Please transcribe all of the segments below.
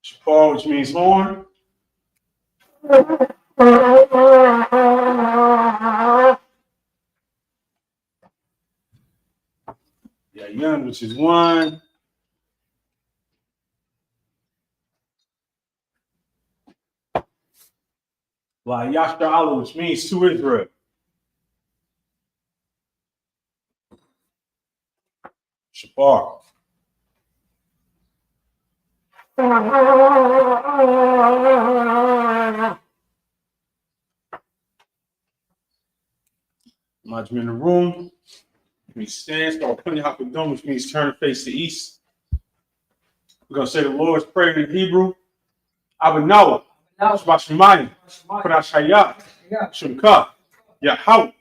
Shapar, which means horn. Yun, which is one. La Yashar Allah, which means to Israel. Shapar. Imagine in the room. We stand, start putting Hakadom, which means turn face to east. We're going to say the Lord's Prayer in Hebrew. Abanawa, Shbashamayim, Parashaya, Shemka, Yahau,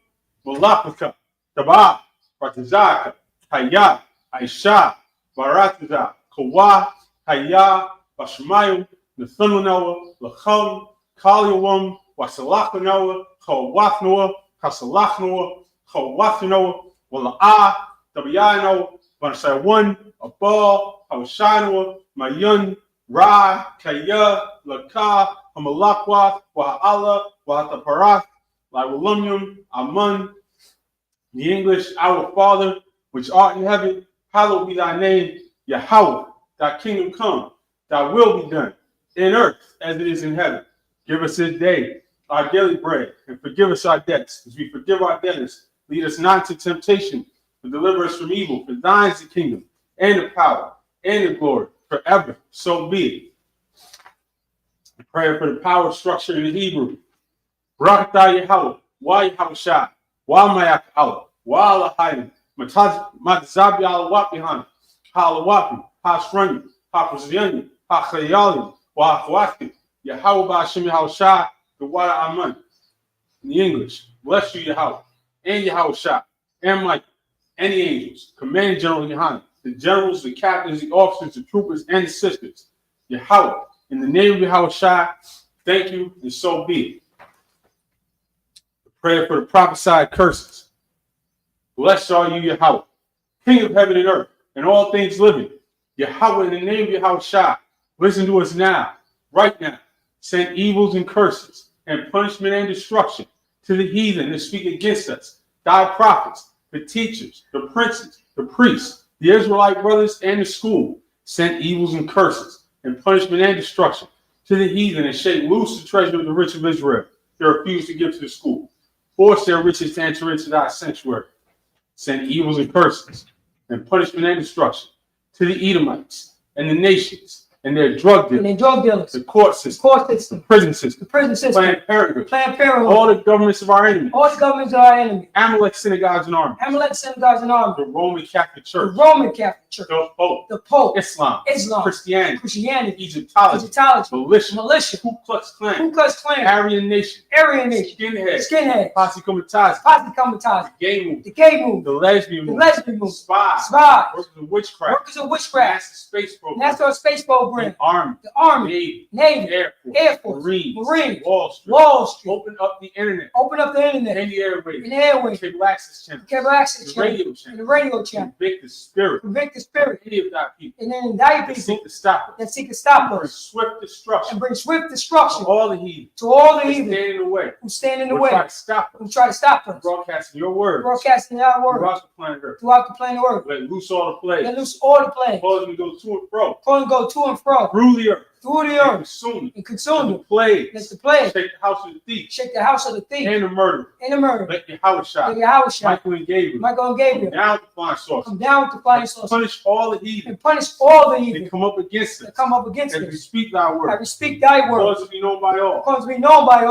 Malapaka, Tabah, Ratazaka, Haya, Aisha, Barataza, Kawa, Haya, Bashmayu, Nathanawa, Lacham, Kalyawam, Wasalachanawa, Kawathnoa, Kasalachnoa, Kawathnoa, Walaa, Tabayano, Banasai one, a ball, Hawashanoa, Mayun, Ra, Kaya, Laka, Hamalakwa, Wa'ala, Wa'ataparath, Lawalumyum, Amun. The English, our Father, which art in heaven, hallowed be thy name, Yahweh, thy kingdom come, thy will be done, in earth as it is in heaven. Give us this day our daily bread, and forgive us our debts, as we forgive our debtors. Lead us not into temptation, but deliver us from evil. For thine is the kingdom, and the power, and the glory, forever. So be it. A prayer for the power structure in the Hebrew. Barakatah Yahweh, Wa Yahushua, Wa Mayak Allah, Wa Alahayim, Matazabi Alawapihan, Halawapi, Hasrani, Hapazyani, Hachayalim, Wa Hawaki, Yahweh Bashim Yahushua, the Wada Aman. In the English, bless you, Yahweh, and Yahushua, and Michael, and the angels, Command General Yohanan, the generals, the captains, the officers, the troopers, and the sisters. Yahweh, in the name of Yahushua, thank you, and so be it. The prayer for the prophesied curses. Blessed are you, Yahweh, King of heaven and earth, and all things living. Yahweh, in the name of Yahushua, listen to us now, right now. Send evils and curses, and punishment and destruction to the heathen that speak against us, thy prophets, the teachers, the princes, the priests, the Israelite brothers, and the school. Send evils and curses, and punishment and destruction to the heathen, and shake loose the treasure of the rich of Israel. They refuse to give to the school. Force their riches to enter into thy sanctuary. Send evils and curses, and punishment and destruction to the Edomites and the nations, and their drug dealers, the court system, the prison system, Planned Parenthood, all the governments of our enemies, Amalek synagogues and armies, the Roman Catholic Church, the Pope, Islam, Christianity, Egyptology, militia, Ku Klux Klan, Aryan Nation, skinhead, Posse Comitatus, the gay movement, the lesbian movement, spies, workers of witchcraft, NASA space program, the Army, Navy, Air Force, Marines, Wall Street, open up the internet, and the airwaves, cable access channel, the radio channel, convict the spirit, any of thy people, and then that seek to stop us, bring swift destruction, to all the heathen, who stand in the way, who try to stop us, broadcasting our word, throughout the planet Earth, let loose all the plagues, cause them to go to and fro, through the earth, and consume them. Let the plague shake the house of the thief, and the murderer. Let Yahushua, Michael and Gabriel, come down with the flying saucer, punish all the heathen, and come up against us, as we speak thy word, cause to be known by all,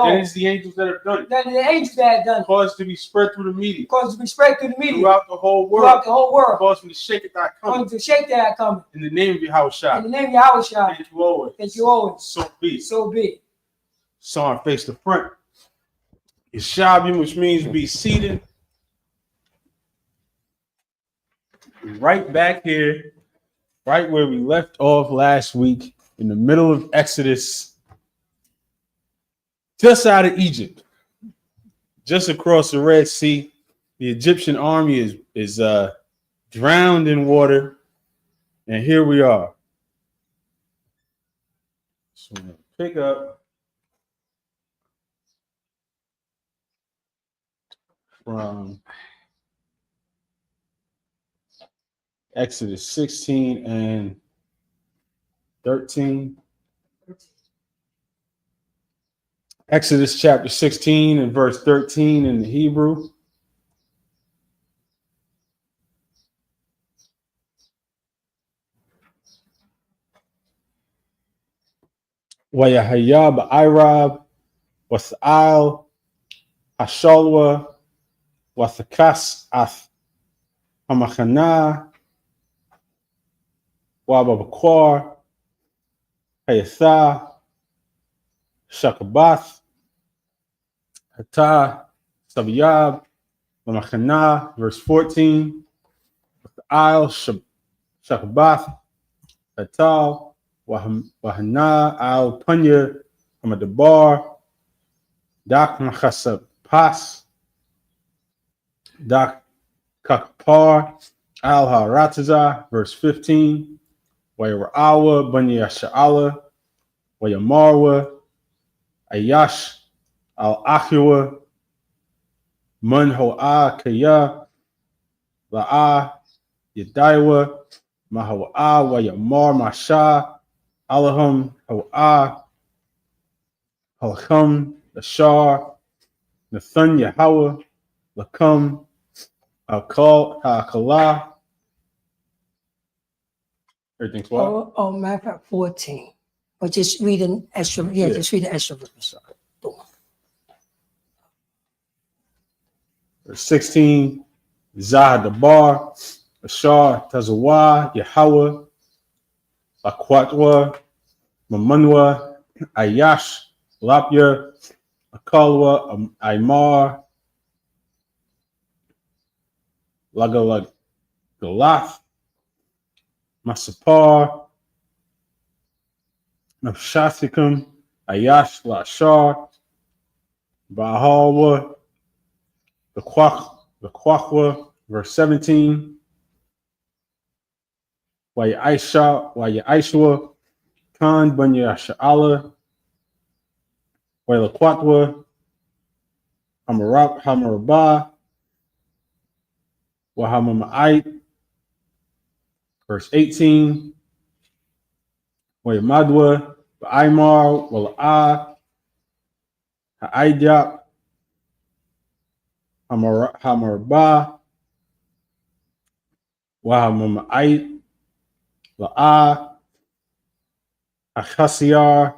that is the angels that have done it, cause to be spread through the media, throughout the whole world, cause them to shake it thy coming, in the name of Yahushua, thank you always. So be. Saw face the front. Yeshabim, which means be seated. Right back here, right where we left off last week, in the middle of Exodus, just out of Egypt, just across the Red Sea. The Egyptian army is drowned in water, and here we are. So we're going to pick up from Exodus 16 and 13. Exodus chapter 16 and verse 13 in the Hebrew. Wayahaya ba'irab wasa'al hashalwa wasakas ath hamachana wababakar hayatha shakabath hata sabiyab lamachana. Verse 14. Al shakabath hata wahana al punya hamadabar dak machasab pas dak kakpar al harataza. Verse 15. Wayarawa bunya sha'ala wayamarwa ayash al achiwa mun ho'a kaya la'a yadaiwa mahawa'a wayamar masha alahum ho'a halacham ashar nathan yahawa lakam al-kal ha'akala. Everything's well? Oh, matter of fact, 14. Or just read an extra, just read an extra verse. Verse 16. Zahadabar Ashar Tazawa Yahweh Akwatwa Mamanwa Ayash Lapya Akalwa Aymar Lagalath Masapar Nafshasikum Ayash Lashar Bahalwa the Kwakwa. Verse 17. Wayashwa Khan Banya Sha'ala Waylakwatwa Hamarabah Wahamamait. Verse 18. Wayamadwa Ba'aimar Wala'ah Ha'aidap Hamarabah Wahamamait La'ah Achasiyar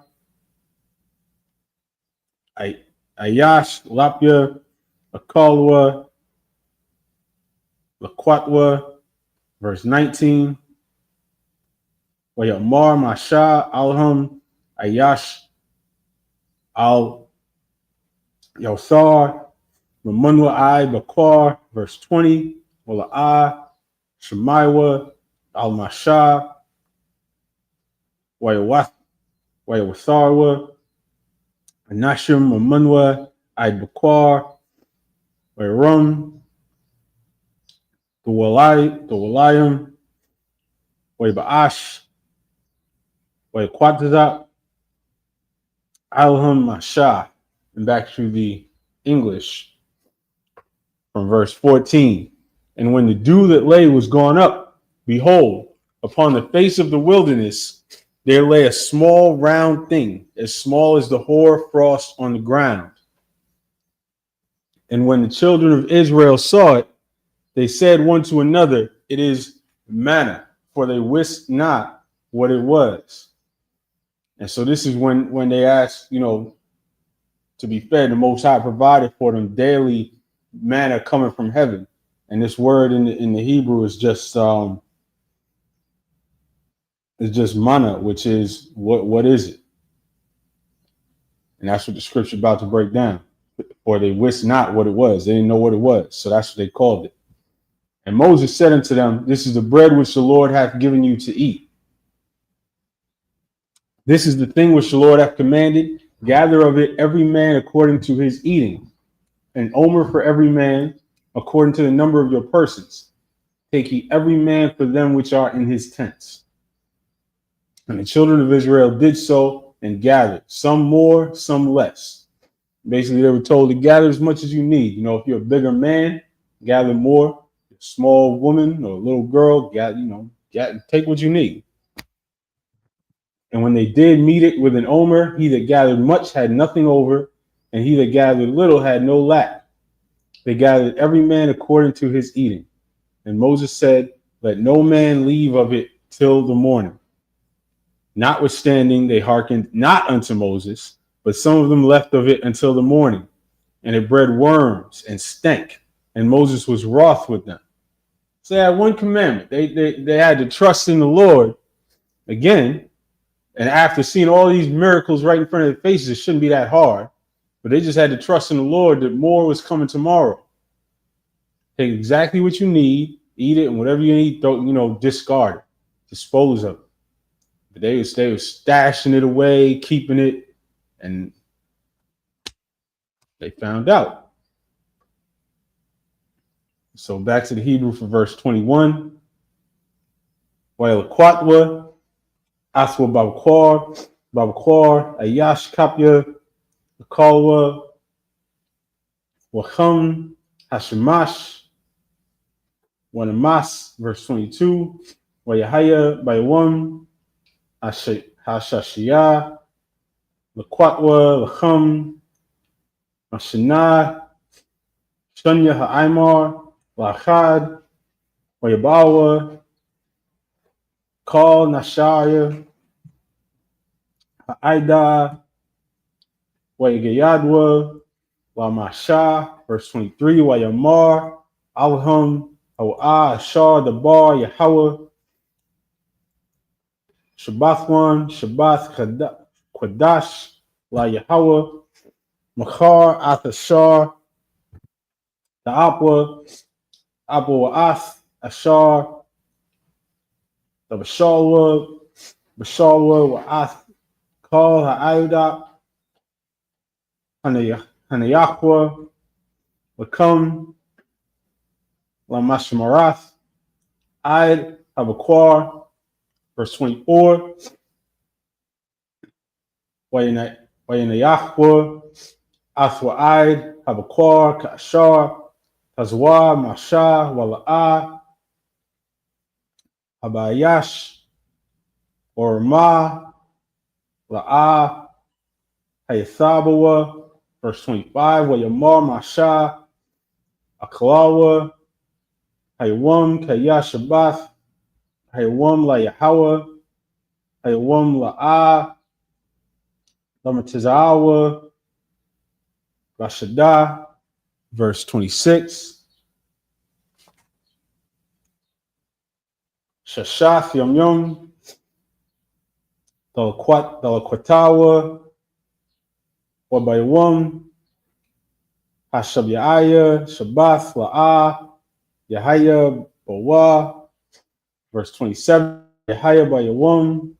Ayash Lapya Akalwa Lakwatwa. Verse 19. Wayamar Masha Alham Ayash Al Yosar Mamunwa I Bakar. Verse 20. Wala'ah Shemaiwa Al Masha Wayawatharwa Anashim Mamunwa I Bakar Wayrum the Walayim Waybaash Wayquatazak Alham Masha. And back to the English from verse 14. And when the dew that lay was gone up, behold, upon the face of the wilderness there lay a small round thing, as small as the hoar frost on the ground. And when the children of Israel saw it, they said one to another, it is manna, for they wist not what it was. And so this is when they asked, to be fed. The Most High provided for them daily manna coming from heaven. And this word in the Hebrew is just manna, which is what is it? And that's what the scripture is about to break down. For they wist not what it was. They didn't know what it was. So that's what they called it. And Moses said unto them, this is the bread which the Lord hath given you to eat. This is the thing which the Lord hath commanded. Gather of it every man according to his eating, an omer for every man according to the number of your persons. Take ye every man for them which are in his tents. And the children of Israel did so, and gathered, some more, some less. Basically, they were told to gather as much as you need. You know, if you're a bigger man, gather more. A small woman or a little girl, take what you need. And when they did meet it with an omer, he that gathered much had nothing over, and he that gathered little had no lack. They gathered every man according to his eating. And Moses said, let no man leave of it till the morning. Notwithstanding, they hearkened not unto Moses, but some of them left of it until the morning. And it bred worms and stank, and Moses was wroth with them. So they had one commandment. They had to trust in the Lord again. And after seeing all these miracles right in front of their faces, it shouldn't be that hard. But they just had to trust in the Lord that more was coming tomorrow. Take exactly what you need, eat it, and whatever you need, discard it, dispose of it. But they were stashing it away, keeping it, and they found out. So back to the Hebrew for verse 21. Wa'elakwatwa, aswa babquar, ayash kapya, kalwa, wacham, hashemash, wanamas, verse 22. Wayahaya, bayawam, hashashiyah, lakwatwa, lacham, mashinah, shunya ha'imar, lachad, wayabawa, Kal Nashaya, Ha'ida, Wayagayadwa, Wamasha, verse 23, Wayamar, Alham, Hawa'ah, Ashar, Dabar, Yahweh, Shabbathwan, Shabbath, Kwadash, La Yahweh, Machar, Athashar, Da'apwa, Abu Wa'ath, Ashar, the Bashalwa, Wa'ath, Kal Ha'ayudah, Hanayahwa, Lakam, Lamashmarath, Id, Habakwar, verse 24, Wayanayahwa, Athwa'id, Habakwar, Kashar, Tazwa, Masha, Wala'ah, Habayash, Orma, La'ah, Hayathabawa, verse 25, Wayamar, Masha, Akalawa, Hayawam, Kaya Shabbath, Hayawam, La Yahweh, Hayawam, La'ah, Lamatizawa, Rashadah, verse 26, Shashath, Yom Yom, Dalakwatawa, Wabayawam, Hashabyaya, Shabbath, La'ah, Yahaya, Bawa, verse 27, Yahaya Bayawam,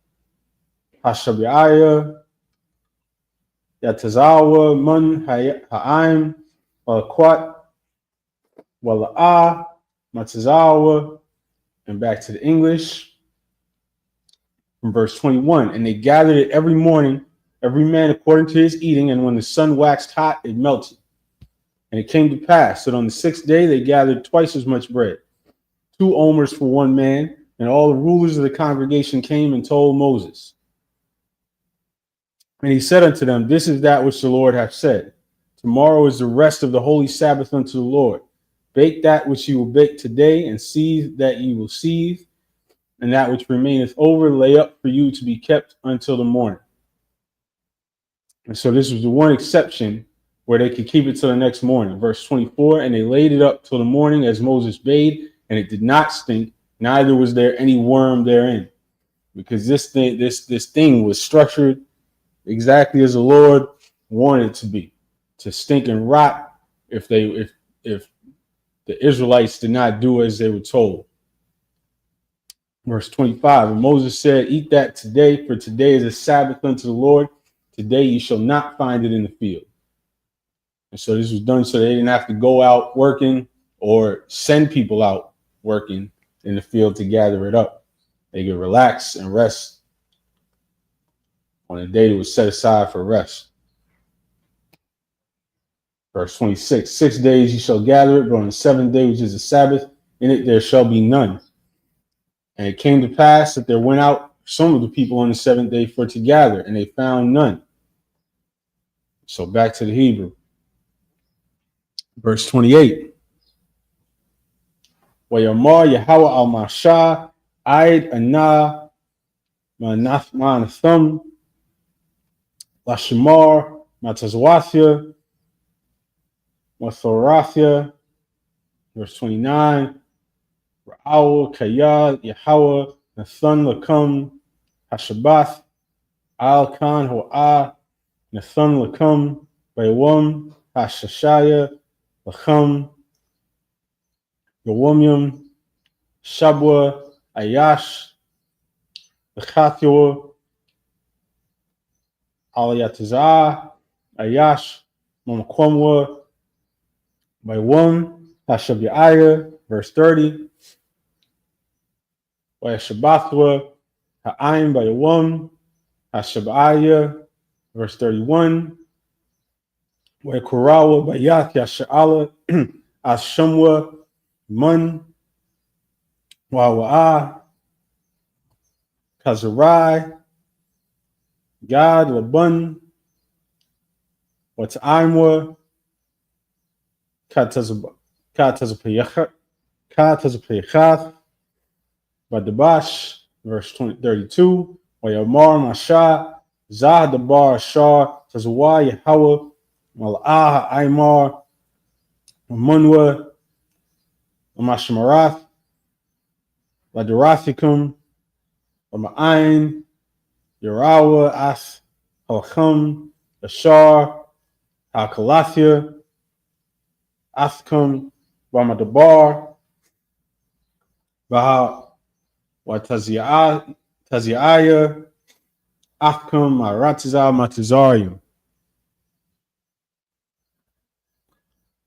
Hashabyaya, Yatazawa, Mun, Ha'im, Walakwat, Wala'ah, Matazawa, and back to the English from verse 21. And they gathered it every morning, every man according to his eating, and when the sun waxed hot, it melted. And it came to pass that on the 6th day they gathered twice as much bread, 2 omers for one man, and all the rulers of the congregation came and told Moses. And he said unto them, this is that which the Lord hath said. Tomorrow is the rest of the holy Sabbath unto the Lord. Bake that which you will bake today, and seethe that you will seethe, and that which remaineth over lay up for you to be kept until the morning. And so this was the one exception where they could keep it till the next morning. Verse 24, and they laid it up till the morning as Moses bade, and it did not stink, neither was there any worm therein. Because this thing was structured exactly as the Lord wanted it to be, to stink and rot if the Israelites did not do as they were told. Verse 25, and Moses said, eat that today, for today is a Sabbath unto the Lord. Today you shall not find it in the field. And so this was done so they didn't have to go out working or send people out working in the field to gather it up. They could relax and rest on a day that was set aside for rest. Verse 26, 6 days you shall gather it, but on the seventh day, which is the Sabbath, in it there shall be none. And it came to pass that there went out some of the people on the seventh day for to gather, and they found none. So back to the Hebrew. Verse 28. Wayamar Yahweh al Masha, Aid Anah, Manathum, Lashamar, Matazwathia, Mathorathia. Verse 29. Ra'awah Kayad Yahweh, Nathan Lakum, Hashabath, Al Khan Ho'ah, Nathan Lakum, Baywam, Hashashaya, Lachum, Yawomyum, Shabwa, Ayash, Lechathua, Aliyatazah, Ayash, Mamakwamwa, Baywam, Hashabiah, verse 30, Wayashabathwa, Ha'aim, Baywam, Hashabiah, verse 31, Waykurawa, Bayath, Yasha'ala, Ashamwa, Mun, Wawa'ah, Kazarai, Gad, Laban, Wata'imwa, Katazapayachath, Badabash, verse 32, Wayamar, Masha, Zahdabar, Ashar, Tazawah, Yahweh, Mal'ah, Aymar, Munwa, Amashmarath, Ladarathicum, Ama'ain, Yarawa, Ath, Halchum, Ashar, Halkalathia, Athkum, Ramadabar, Baha, Wataziah, Taziah, Athkum, Maratiza, Matazarium.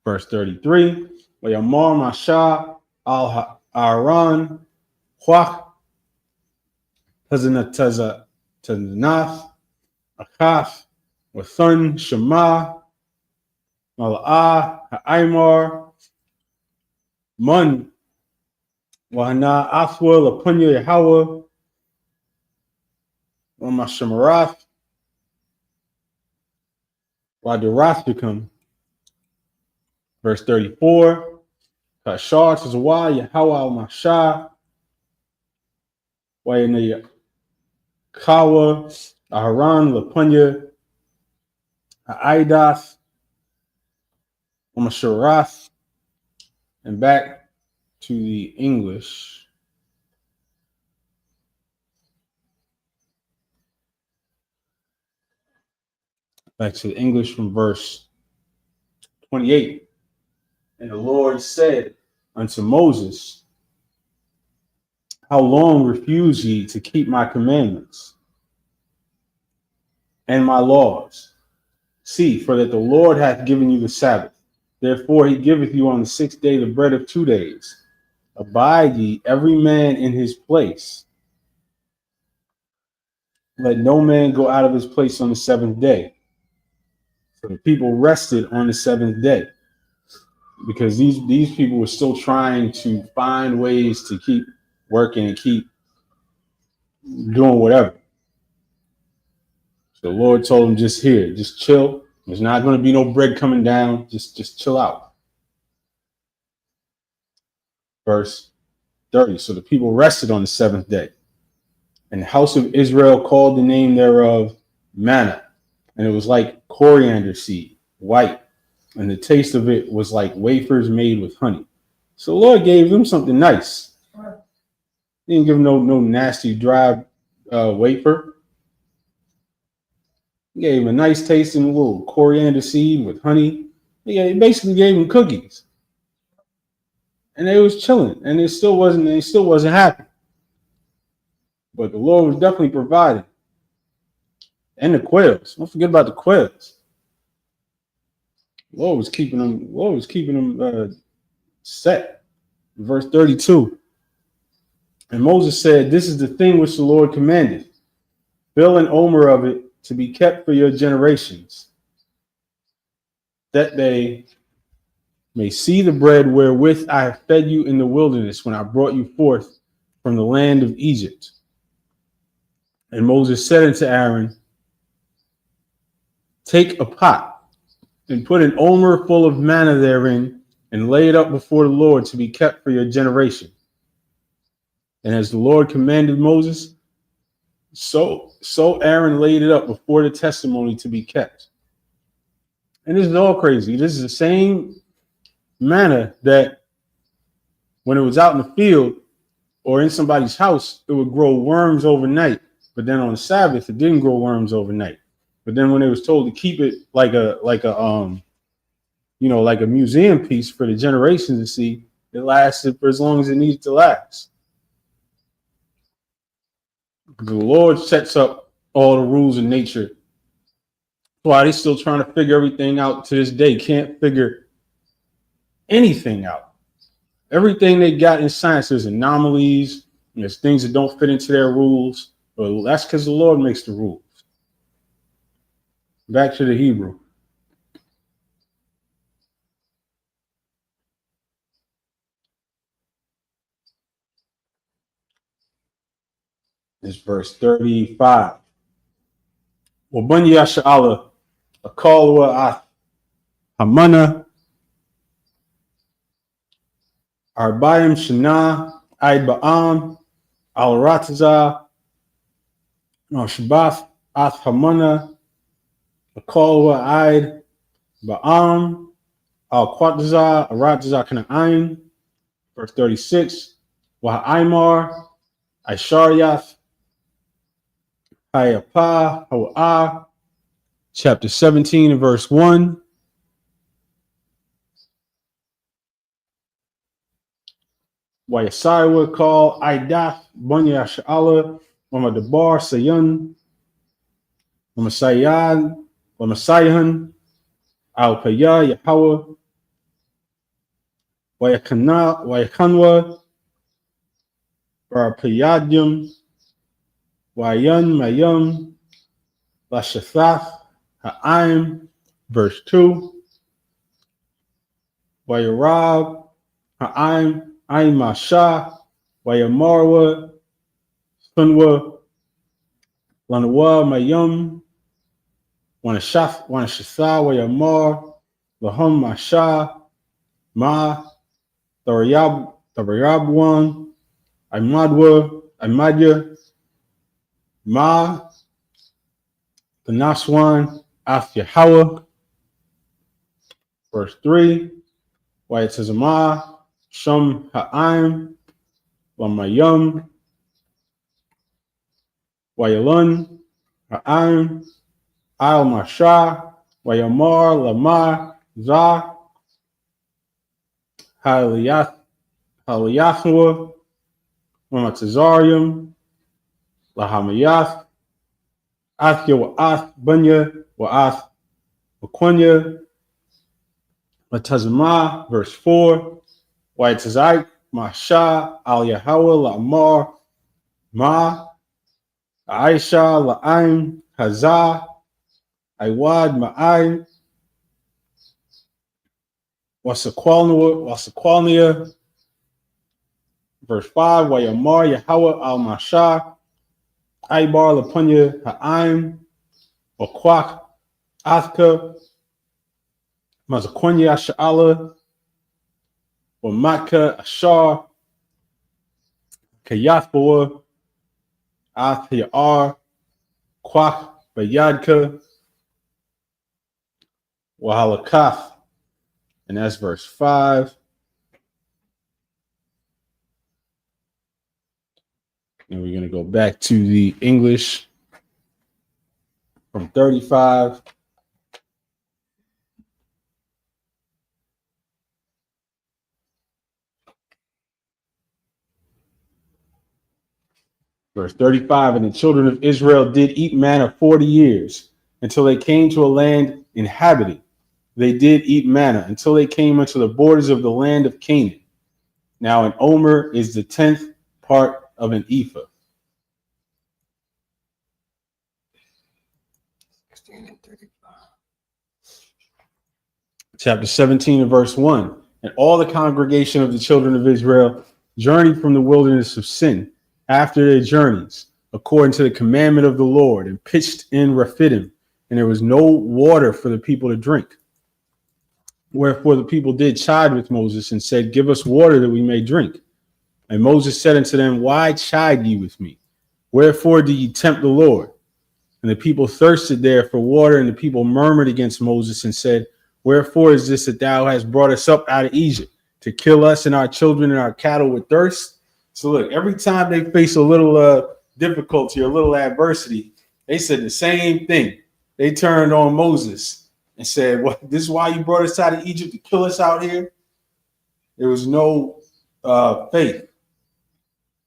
Verse 33, Wayamar Masha al Aaron, Huach, Tazanath, Akaf, Wathun, Shema, Mal'ah, Ha'aimar, Mun, Wahana, Athwa, Lapunya, Yahweh, Wamashemarath, Wadarathicum. Verse 34, Kashar, Tazawah, Yahweh al-Masha, Wayanaya Kawa, Aharon, Lapunya, Aidath, Umasharath, and back to the English. Back to the English from verse 28. And the Lord said unto Moses, how long refuse ye to keep my commandments and my laws? See, for that the Lord hath given you the Sabbath. Therefore he giveth you on the 6th day the bread of 2 days. Abide ye every man in his place. Let no man go out of his place on the 7th day. So the people rested on the 7th day, because these people were still trying to find ways to keep working and keep doing whatever. So the Lord told them, just here, just chill. There's not going to be no bread coming down. Just chill out. Verse 30. So the people rested on the 7th day. And the house of Israel called the name thereof manna. And it was like coriander seed, white. And the taste of it was like wafers made with honey. So the Lord gave them something nice. He didn't give them no nasty dry wafer. He gave them a nice tasting little coriander seed with honey. He basically gave them cookies. And they was chilling. And they still wasn't happy. But the Lord was definitely providing. And the quails. Don't forget about the quails. The Lord was keeping them set. Verse 32. And Moses said, this is the thing which the Lord commanded. Fill an omer of it to be kept for your generations, that they may see the bread wherewith I have fed you in the wilderness when I brought you forth from the land of Egypt. And Moses said unto Aaron, take a pot and put an omer full of manna therein, and lay it up before the Lord to be kept for your generation. And as the Lord commanded Moses, so Aaron laid it up before the testimony to be kept. And this is all crazy. This is the same manna that when it was out in the field or in somebody's house, it would grow worms overnight. But then on the Sabbath, it didn't grow worms overnight. But then when they was told to keep it like a museum piece for the generations to see, it lasted for as long as it needed to last. The Lord sets up all the rules in nature. Why they're still trying to figure everything out to this day. Can't figure anything out. Everything they got in science, there's anomalies, there's things that don't fit into their rules. But that's because the Lord makes the rules. Back to the Hebrew. It's verse 35. Wabunya sha'ala, akalwa hamana, arbayim shana, aid ba'am, al rataza, shabbath ath hamana, akalwa aid ba'am, al quataza, arataza kana'ayin. Verse 36. Wa aymar, aisharyath, Hayapa, Hawa'ah, chapter 17 and verse 1. Wayasaiwa call Aidath, Bunya Sha'ala, Mamadabar, Sayun, Mamasayan, Mamasayan, Al Paya, Yahweh, Wayakanwa, Barapayadium, Wayan, Mayum, Lashathath, Ha'aim, verse 2. Wayarab, Ha'aim, Aim Masha, Wayamarwa, Sunwa, Lanawa, Mayum, Wanashatha, Wayamar, Lahum Masha, Ma, Tharayabwan, Imadya, Ma, the Naswan, Af Yahweh, verse 3. Why it says Ma, Shum Ha'aim, Lamayum, Wayalun, Ha'aim, Al Masha, Wayamar, Lamar, Za, Haliyathua, Wamatazarium, Lahamayath, Athya Wa'ath, Bunya, Wa'ath, Waquanya, Latazama, verse 4. Why it's Isaac, Masha, Al Yahweh, Lamar, Ma, Aisha, La'aim, Hazah, Iwad, Ma'ai, Wasaqualnia, verse 5. Wayamar, Yahweh, Al Masha, Ibar, Lapunya, Ha'aim, Waquak, Athka, Mazaquanya, Sha'ala, Wamaka, Ashar, Kayathboa, Athiyar, Quak, Bayadka, Wahalakath. And that's verse 5. And we're going to go back to the English from 35. Verse 35, and the children of Israel did eat manna 40 years until they came to a land inhabited. They did eat manna until they came unto the borders of the land of Canaan. Now an omer is the 10th part of an ephah. Chapter 17 and verse 1. And all the congregation of the children of Israel journeyed from the wilderness of Sin after their journeys, according to the commandment of the Lord, and pitched in Rephidim, and there was no water for the people to drink. Wherefore the people did chide with Moses and said, Give us water that we may drink. And Moses said unto them, Why chide ye with me? Wherefore do ye tempt the Lord? And the people thirsted there for water, and the people murmured against Moses and said, Wherefore is this that thou hast brought us up out of Egypt, to kill us and our children and our cattle with thirst? So look, every time they face a little difficulty or a little adversity, they said the same thing. They turned on Moses and said, "What? This is why you brought us out of Egypt, to kill us out here?" There was no faith.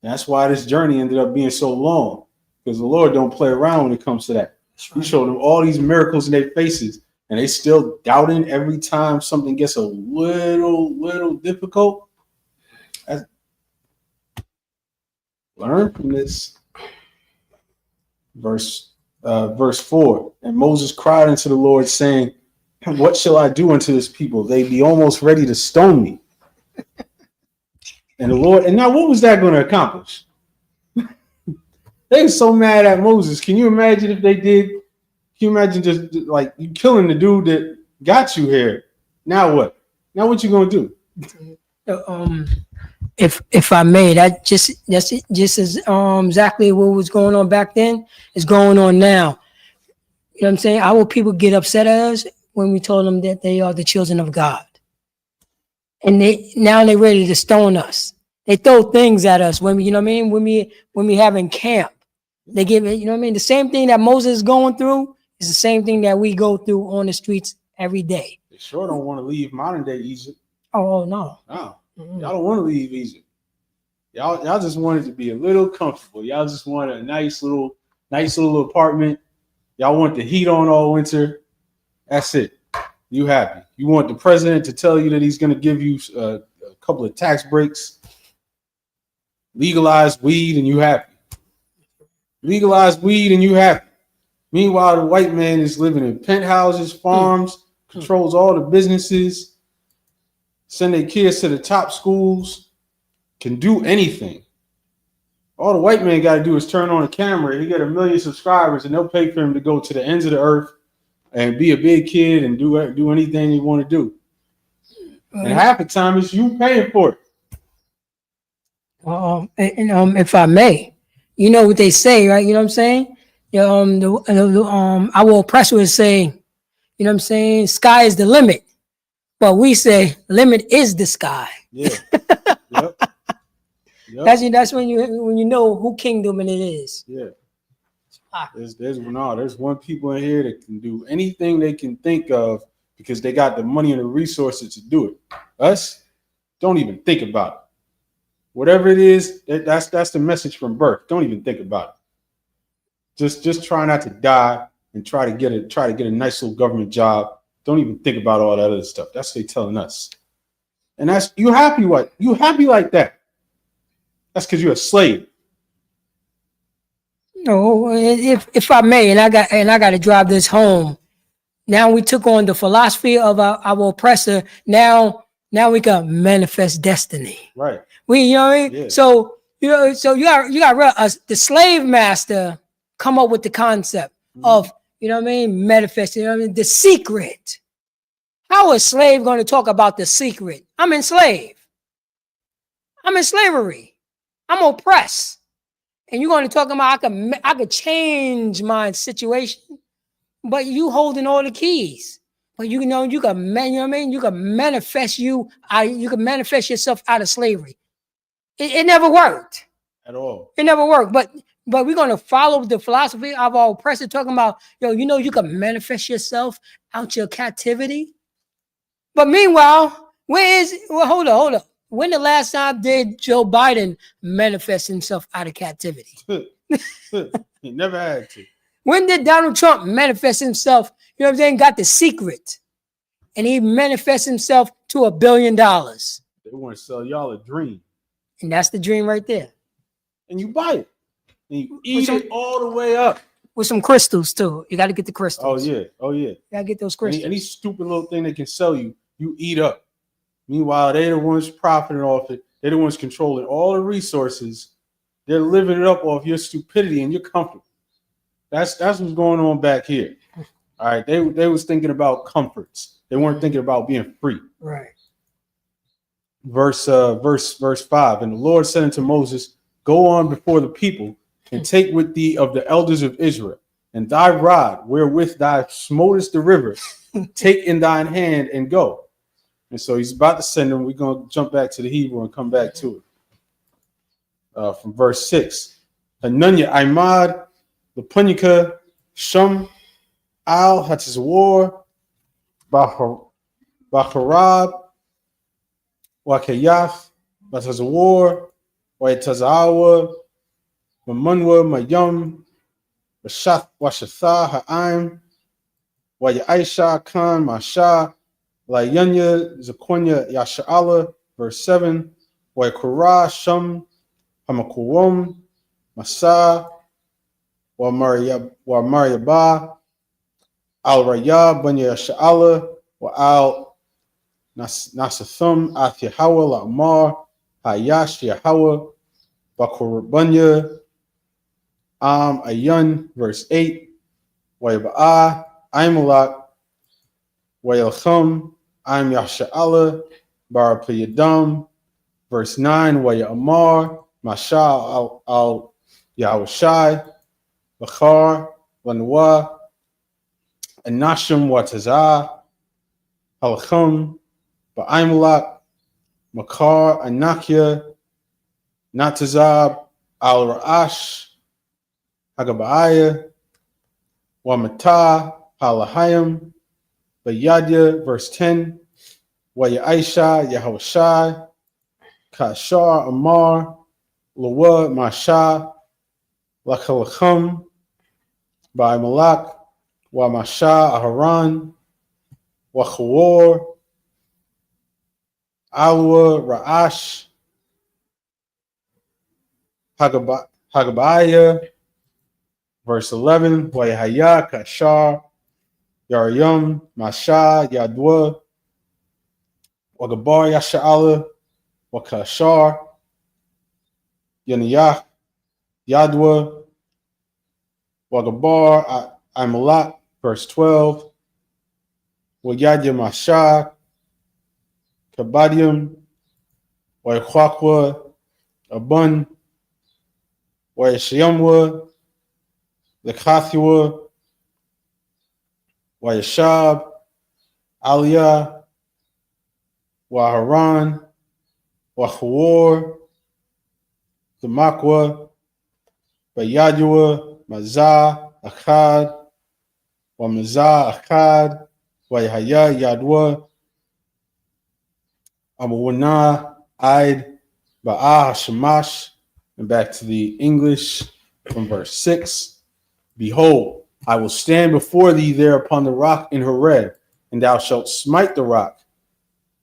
That's why this journey ended up being so long, because the Lord don't play around when it comes to that. He showed them all these miracles in their faces, and they still doubting every time something gets a little difficult. Learn from this. Verse 4. And Moses cried unto the Lord, saying, What shall I do unto this people? They be almost ready to stone me. And the Lord, and now what was that going to accomplish? They were so mad at Moses. Can you imagine if they did? Can you imagine just like you killing the dude that got you here? Now what? Now what you gonna do? If I may, that's just as exactly what was going on back then is going on now. You know what I'm saying? Our people get upset at us when we told them that they are the children of God, and they're ready to stone us. They throw things at us when we, you know what I mean, when we having camp. They give it, you know what I mean? The same thing that Moses is going through is the same thing that we go through on the streets every day. They sure don't want to leave modern day Egypt. Oh no. No. Mm-hmm. Y'all don't want to leave Egypt. Y'all just wanted to be a little comfortable. Y'all just want a nice little apartment. Y'all want the heat on all winter. That's it. You happy. You want the president to tell you that he's going to give you a couple of tax breaks. Legalize weed and you happy. Legalize weed and you happy. Meanwhile, the white man is living in penthouses, farms, controls all the businesses, send their kids to the top schools, can do anything. All the white man got to do is turn on a camera. He got 1 million subscribers, and they'll pay for him to go to the ends of the earth and be a big kid and do anything he want to do. And half the time, it's you paying for it. If I may, you know what they say, right? You know what I'm saying? Our oppressor is saying, you know what I'm saying? Sky is the limit, but we say limit is the sky. Yeah. Yep. That's when you know who kingdom it is. Yeah. There's one people in here that can do anything they can think of because they got the money and the resources to do it. Us, don't even think about it. Whatever it is, that's the message from birth. Don't even think about it. Just try not to die and try to get a nice little government job. Don't even think about all that other stuff. That's what they're telling us. And that's you happy like that. That's because you're a slave. No, if I may, and I got to drive this home. Now we took on the philosophy of our oppressor. Now we got manifest destiny. Right. You know what I mean? Yeah. So you got the slave master come up with the concept of, you know what I mean, manifest, you know what I mean, the secret. How is a slave going to talk about the secret? I'm enslaved. I'm in slavery. I'm oppressed. And you're going to talk about I could change my situation, but you holding all the keys. But you know you can manifest you can manifest yourself out of slavery. It never worked at all. It never worked. But we're going to follow the philosophy of our oppressor talking about, you can manifest yourself out your captivity. But meanwhile, hold on. When the last time did Joe Biden manifest himself out of captivity? He never had to. When did Donald Trump manifest himself? You know what I'm saying? Got the secret. And he manifests himself to $1 billion. They want to sell y'all a dream. And that's the dream right there. And you buy it. And you eat it all the way up. with some crystals too. You got to get the crystals. Oh yeah. You got to get those crystals. Any stupid little thing they can sell you, you eat up. Meanwhile, they're the ones profiting off it. They're the ones controlling all the resources. They're living it up off your stupidity and your comfort. That's what's going on back here. All right, they was thinking about comforts. They weren't thinking about being free. Right. Verse 5. And the Lord said unto Moses, go on before the people and take with thee of the elders of Israel, and thy rod wherewith thou smotest the river, take in thine hand and go. And so he's about to send them. We're going to jump back to the Hebrew and come back to it. From verse 6. Hanunya Imad, Lepunica, Shum, Al Hatizawar, Bacharab, Wakayaf, Batazawar, Wayatazawa, Mamunwa, Mayum, Washatha, Ha'im, Wayaisha, Khan, Masha, Layanya, Zakonya, Yasha'ala, verse 7, Waykura, Shum, Hamakuwum, Masa, Wamariyaba, Al Raya, Banya Yasha'ala, Wa Al Nasathum, Athihawa, La'amar, Hayash, Yahawa, Bakurabanya, Ayun, verse 8, Wayaba'a, Aimalak, Wayalchum, Aim Yasha'ala, Barapayadam, verse 9, Waya Amar, Masha al Yahushai, Bachar, Lanwa, Anashim Watazah, Halachum, Ba'aimalak, Makar, Anakia, Natazab, Al Ra'ash, Hagabaya, Wamata, Halahayim, Bayadya, verse 10, Waya Aisha, Yahushai, Kashar, Amar, Lawa, Masha, Lakalachum, Ba'aimalak, Wa Masha, Aharan, Wachawar, Alwa, Ra'ash, Hagabaya, verse 11, Wayahaya, Kashar, Yaryum, Masha, Yadwa, Wagabar, Yasha'ala, Wakashar, Yaniyah, Yadwa, Wagabar, Imalak, verse 12, Wayadya Masha, Kabadium, Wayakwakwa, Abun, Wayashiyamwa, Lekathua, Wayashab, Aliyah, Waharan, Wahawar, Damakwa, Bayadua, Mazah, Akkad, Wamazah, Akkad, Wayahaya, Yadwa, Amawana, Aid, Ba'ah, Shamash, and back to the English from verse 6. Behold, I will stand before thee there upon the rock in Horeb, and thou shalt smite the rock,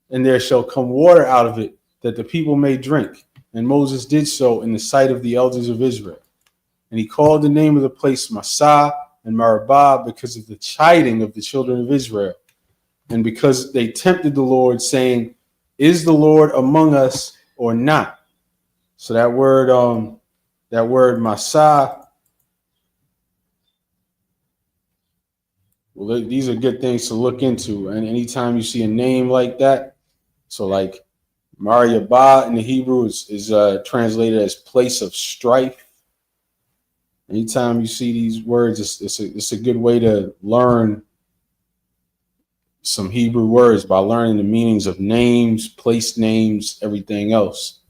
and there shall come water out of it, that the people may drink. And Moses did so in the sight of the elders of Israel. And he called the name of the place Massah and Meribah, because of the chiding of the children of Israel, and because they tempted the Lord, saying, is the Lord among us or not? So that word Massah, well, these are good things to look into. And anytime you see a name like that, so like Mariabah in the Hebrew is translated as place of strife. Anytime you see these words, it's a good way to learn some Hebrew words by learning the meanings of names, place names, everything else.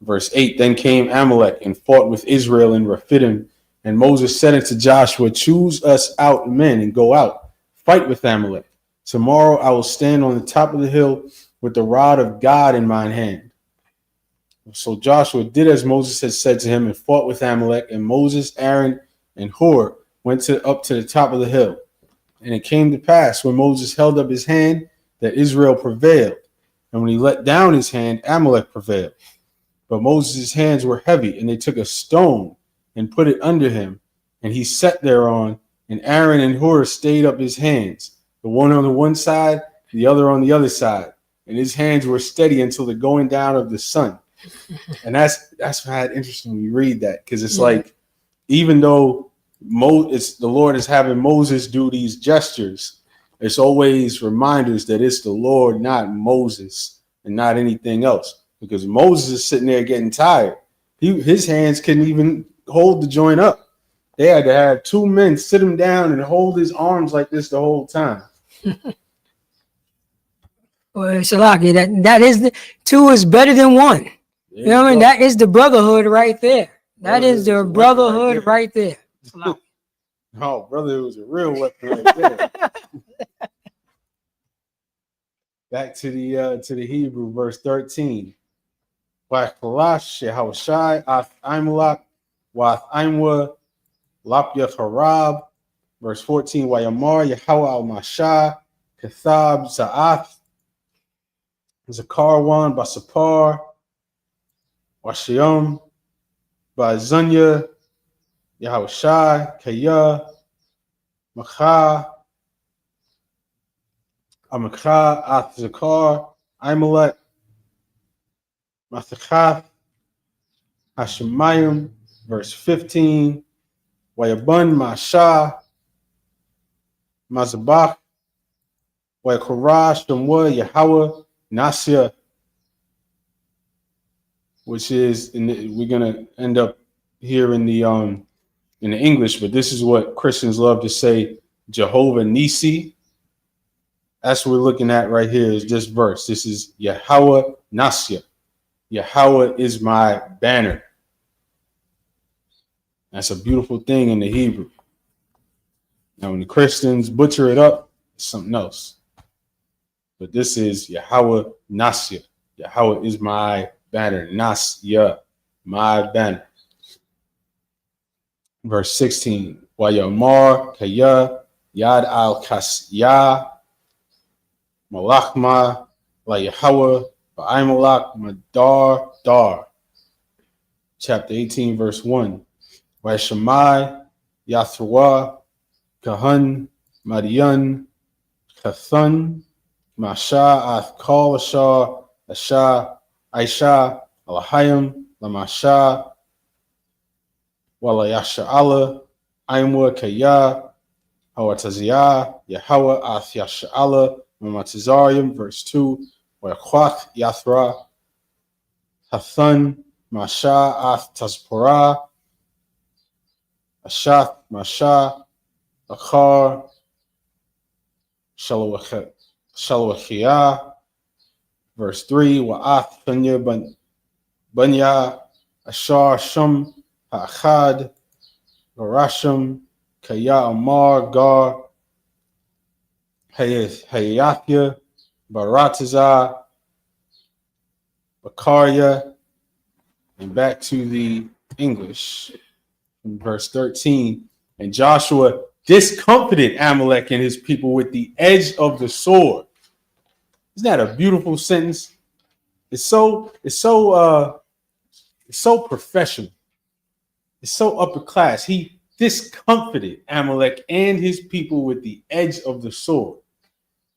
Verse 8, then came Amalek and fought with Israel in Rephidim. And Moses said unto Joshua, choose us out men and go out, fight with Amalek. Tomorrow I will stand on the top of the hill with the rod of God in mine hand. So Joshua did as Moses had said to him and fought with Amalek. And Moses, Aaron, and Hur went up to the top of the hill. And it came to pass when Moses held up his hand that Israel prevailed. And when he let down his hand, Amalek prevailed. But Moses' hands were heavy, and they took a stone and put it under him, and he sat thereon, and Aaron and Hur stayed up his hands, the one on the one side, the other on the other side, and his hands were steady until the going down of the sun. And that's why it's interesting when you read that, because it's like, even though the Lord is having Moses do these gestures, it's always reminders that it's the Lord, not Moses, and not anything else. Because Moses is sitting there getting tired. His hands couldn't even hold the joint up. They had to have two men sit him down and hold his arms like this the whole time. Well, Shalaki, that is two is better than one. You know what I mean? That is the brotherhood right there. That is the brotherhood right there. Oh, brother, it was a real weapon right there. Back to the Hebrew, verse 13. Wa'chalash Shehawashai Ath Aimalak Wath Aimwa Lapyath Harab. Verse 14. Wayamar Yahweh al Mashah Kathab Za'ath Zakarwan Basapar Washiam Bazunya Yahushai Kaya Macha Amakha Ath Zakar Aimalek Mathachath Hashemayim. Verse 15. Wayabun Masha Mazabach Wayakorash Damwa Yahweh Nasya, which is we're gonna end up here in the English, but this is what Christians love to say, Jehovah Nisi. That's what we're looking at right here is this verse. This is Yahweh Nasya. Yahweh is my banner. That's a beautiful thing in the Hebrew. Now, when the Christians butcher it up, it's something else. But this is Yahweh Nasya. Yahweh is my banner. Nasya, my banner. Verse 16. Wayamar Kaya Yad al Kasya Malachma La Yahweh Ba'aimalak Madar Dar. Chapter 18, verse 1. Waishamai Yathruah Kahan Madian Kathun Masha Athkal Ashar Asha Aisha Alahayim Lamasha Walayasha Allah Aimwa Kaya Hawatazia Yahweh Athyasha Allah Mamatazarium. Verse 2. Wayakwach Yathra Hathun Masha Ath Tazpora Ashath Masha Akhar Shalawachia. Verse 3. Wa'ath Banya Banya Ashar Shum Ha'achad Garasham Kaya Amar Gar Hayathya Barataza Bakaria. And back to the English in verse 13. And Joshua discomfited Amalek and his people with the edge of the sword. Isn't that a beautiful sentence? It's so professional. It's so upper class. He discomfited Amalek and his people with the edge of the sword.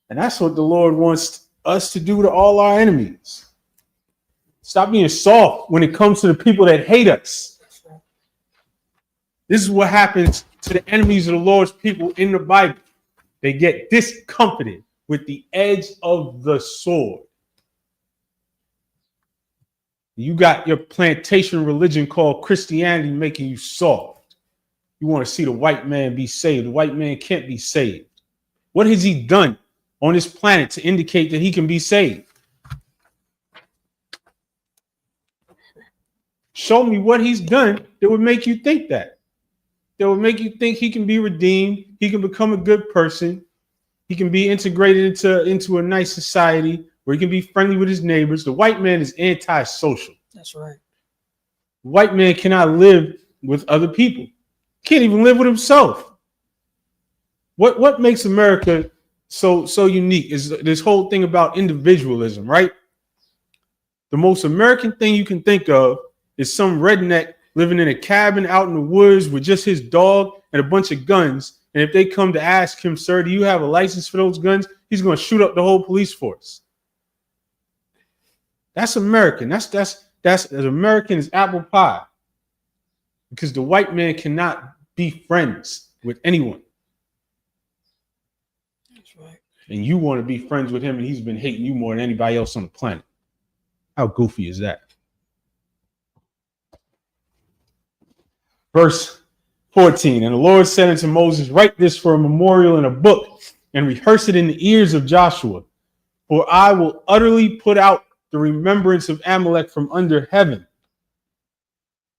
And that's what the Lord wants us to do to all our enemies. Stop being soft when it comes to the people that hate us. This is what happens to the enemies of the Lord's people in the Bible. They get discomfited with the edge of the sword. You got your plantation religion called Christianity making you soft. You want to see the white man be saved. The white man can't be saved. What has he done on this planet to indicate that he can be saved? Show me what he's done that would make you think that. That would make you think he can be redeemed. He can become a good person. He can be integrated into a nice society where he can be friendly with his neighbors. The white man is antisocial. That's right. The white man cannot live with other people. Can't even live with himself. What makes America so unique is this whole thing about individualism, right? The most American thing you can think of is some redneck living in a cabin out in the woods with just his dog, and a bunch of guns. And if they come to ask him, sir, do you have a license for those guns? He's going to shoot up the whole police force. That's American. That's as American as apple pie. Because the white man cannot be friends with anyone. That's right. And you want to be friends with him, and he's been hating you more than anybody else on the planet. How goofy is that? Verse 14, and the Lord said unto Moses, write this for a memorial in a book, and rehearse it in the ears of Joshua. For I will utterly put out the remembrance of Amalek from under heaven.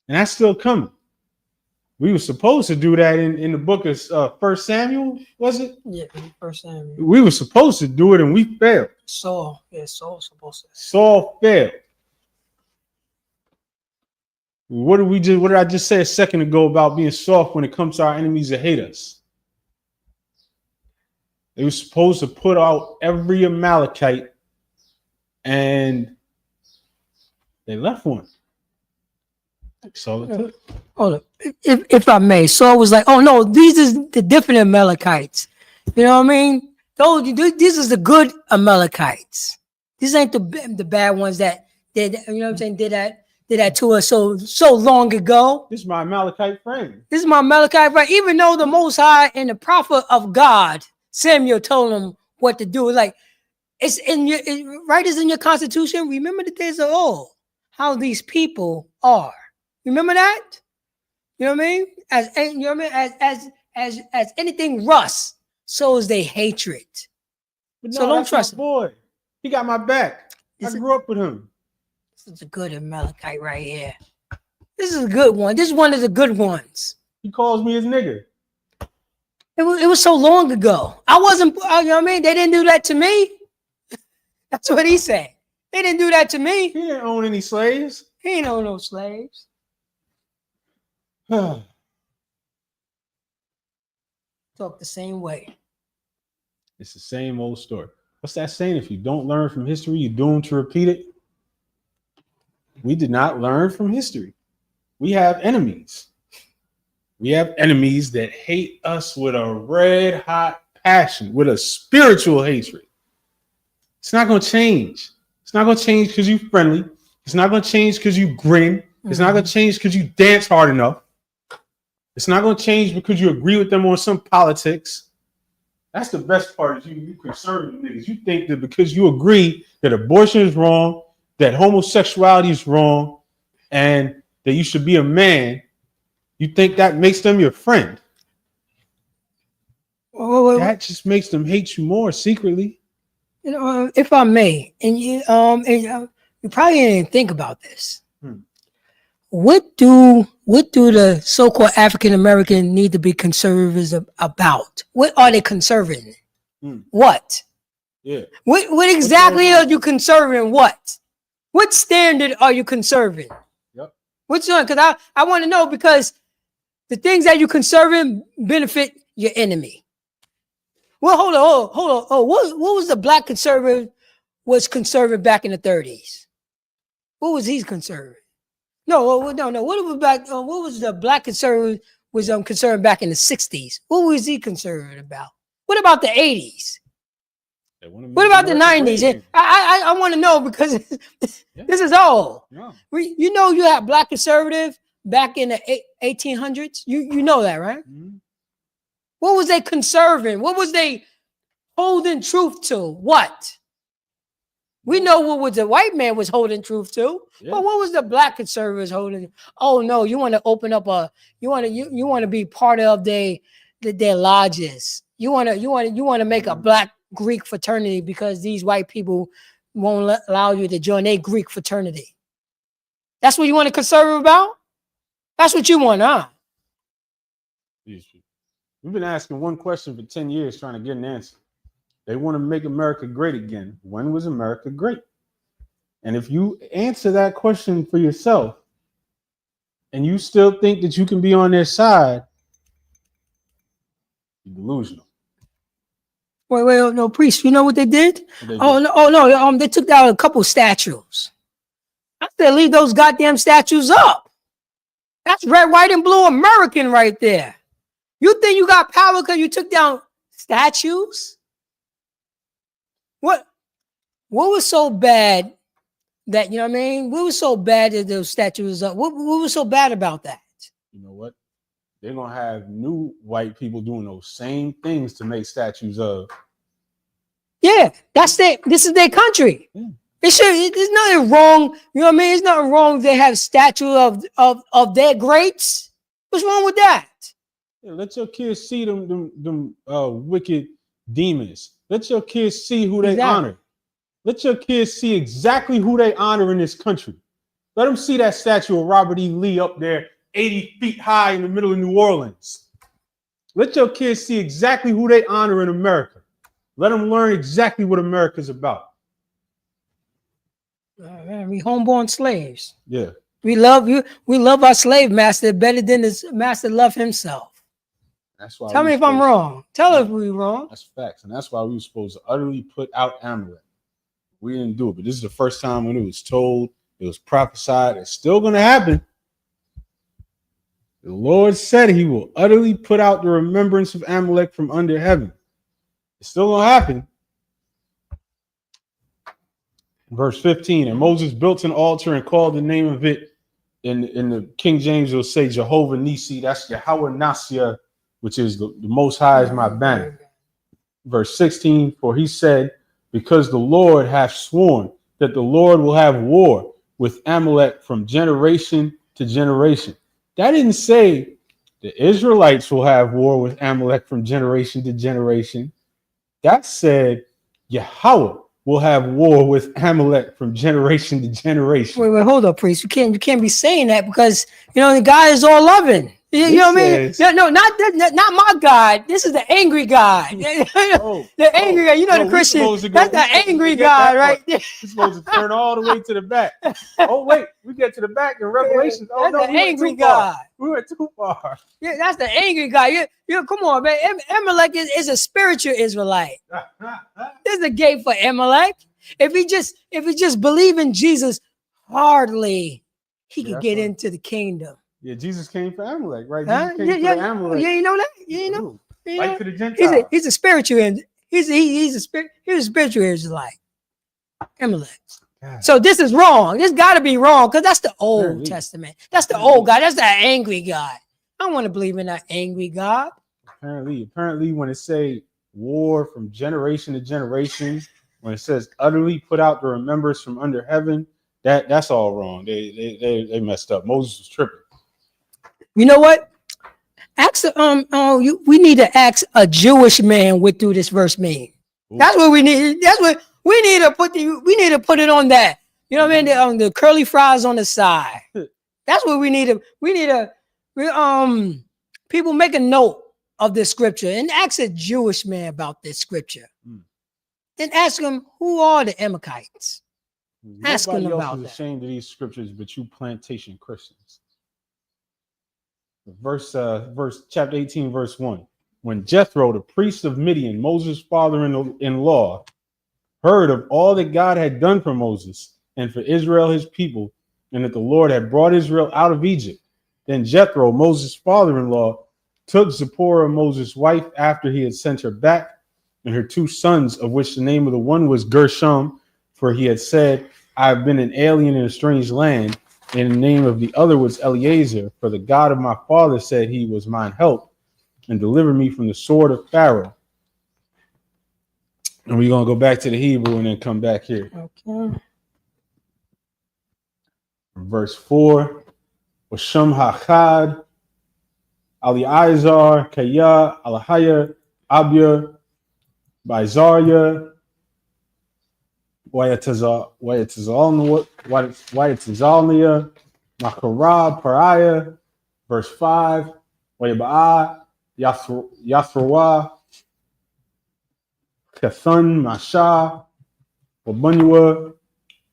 And that's still coming. We were supposed to do that in the book of 1 Samuel, was it? Yeah, 1 Samuel. We were supposed to do it, and we failed. Saul was supposed to. Saul failed. What did I just say a second ago about being soft when it comes to our enemies that hate us? They were supposed to put out every Amalekite, and they left one. So hold up. If I may, Saul was like, "Oh no, these is the different Amalekites." You know what I mean? These is the good Amalekites. These ain't the bad ones that did. You know what I'm saying? Did that to us so long ago. This is my Amalekite friend. This is my Amalekite friend. Even though the Most High and the prophet of God, Samuel, told him what to do. Like it's in your right is in your Constitution. Remember the days of old, how these people are. Remember that? You know what I mean? You know what I mean? As anything rust, so is they hatred. But so don't trust him. Boy, he got my back. I grew up with him. This is a good Amalekite right here. This is a good one. This is one of the good ones. He calls me his nigga. It was so long ago. I wasn't, you know what I mean? They didn't do that to me. That's what he said. They didn't do that to me. He didn't own any slaves. He ain't own no slaves. Talk the same way. It's the same old story. What's that saying? If you don't learn from history, you're doomed to repeat it. We did not learn from history. We have enemies. We have enemies that hate us with a red hot passion, with a spiritual hatred. It's not going to change. It's not going to change because you're friendly. It's not going to change because you grin. It's not going to change because you dance hard enough. It's not going to change because you agree with them on some politics. That's the best part is you conservative niggas. You think that because you agree that abortion is wrong, that homosexuality is wrong, and that you should be a man, you think that makes them your friend. That just makes them hate you more secretly. You know, if I may, and you probably didn't think about this. What do the so-called African American need to be conservatives about? What are they conserving? What? Yeah. What exactly are you conserving? What standard are you conserving? Yep. Which one? Because I want to know, because the things that you conserving benefit your enemy. Well, hold on. Oh, what was the black conservative was conserving back in the 30s? What was he conserving? No. What was the black conservative was concerned back in the 60s? What was he concerned about? What about the 80s? What about the 90s? I want to know, because this is old. Yeah. You know, you had black conservative back in the 1800s. You know that, right? Mm-hmm. What was they conserving? What was they holding truth to? What? We know what was the white man was holding truth to, but what was the black conservatives holding? Oh no, you want to open up you want to be part of their lodges. You want to make a black Greek fraternity because these white people won't allow you to join a Greek fraternity. That's what you want to conservative about? That's what you want, huh? We've been asking one question for 10 years trying to get an answer. They want to make America great again. When was America great? And if you answer that question for yourself and you still think that you can be on their side, you're delusional. Wait, no, priest. You know what they did? No. They took down a couple statues. I said, leave those goddamn statues up. That's red, white, and blue American right there. You think you got power because you took down statues? What was so bad that, you know what I mean? What was so bad that those statues up? What was so bad about that? You know what? They're gonna have new white people doing those same things to make statues of. Yeah, this is their country. There's nothing wrong. You know what I mean? It's nothing wrong. They have statues of their greats. What's wrong with that? Yeah, let your kids see them wicked demons. Let your kids see who they honor. Let your kids see exactly who they honor in this country. Let them see that statue of Robert E. Lee up there, 80 feet high in the middle of New Orleans. Let your kids see exactly who they honor in America. Let them learn exactly what America's about. We homeborn slaves. Yeah. We love you. We love our slave master better than his master loved himself. That's why. Tell me if I'm wrong. Tell us if we're wrong. That's facts. And that's why we were supposed to utterly put out Amalek. We didn't do it. But this is the first time when it was told, it was prophesied. It's still going to happen. The Lord said he will utterly put out the remembrance of Amalek from under heaven. It's still going to happen. Verse 15, and Moses built an altar and called the name of it. In the King James, it'll say Jehovah Nisi. That's Yahweh Nasia, which is the Most High is my banner. Verse 16, for he said, because the Lord hath sworn that the Lord will have war with Amalek from generation to generation. That didn't say the Israelites will have war with Amalek from generation to generation. That said Yahweh will have war with Amalek from generation to generation. Wait, hold up, priest. You can't be saying that because the God is all loving. You know what I mean? No, not my God. This is the angry God. The angry God. The Christian. That's the angry God, right there. We're supposed to turn all the way to the back. Oh wait, we get to the back in Revelation. Oh no, the angry God. We went too far. Yeah, that's the angry God. Come on, man. Amalek is a spiritual Israelite. There's a gate for Amalek. If he just believe in Jesus hardly, he could get into the kingdom. Yeah, Jesus came for Amalek, right? Huh? Jesus came for Amalek. Yeah, you know that? You know? Like to the Gentiles. He's a spiritual, he's a spiritual Israelite. Amalek. God. So this is wrong. This got to be wrong because that's the Old Testament. That's the old God. That's the angry God. I don't want to believe in that angry God. Apparently, when it say war from generation to generation, when it says utterly put out the remembrance from under heaven, that's all wrong. They messed up. Moses was tripping. You know what? We need to ask a Jewish man what do this verse mean. Ooh. That's what we need. That's what we need to put. We need to put it on that. You know what I mean? On the curly fries on the side. That's what we need to. We need to. People make a note of this scripture and ask a Jewish man about this scripture. Then ask him who are the Amalekites. Ask him about that. Ashamed of these scriptures, but you plantation Christians. Chapter 18, verse 1. When Jethro, the priest of Midian, Moses' father-in-law, heard of all that God had done for Moses and for Israel, his people, and that the Lord had brought Israel out of Egypt, then Jethro, Moses' father-in-law, took Zipporah, Moses' wife, after he had sent her back, and her two sons, of which the name of the one was Gershom, for he had said, I have been an alien in a strange land. And the name of the other was Eleazar, for the God of my father said he was mine help and delivered me from the sword of Pharaoh. And we're going to go back to the Hebrew and then come back here. Okay. Verse 4. Washam Hachad, Eleazar, Kaya, Alahaya, Abia, Bizarya, Wayatazalnia, Makarab, Pariah, verse 5, Wayaba'a, Yathrawa, Kathun, Masha, Wabunua,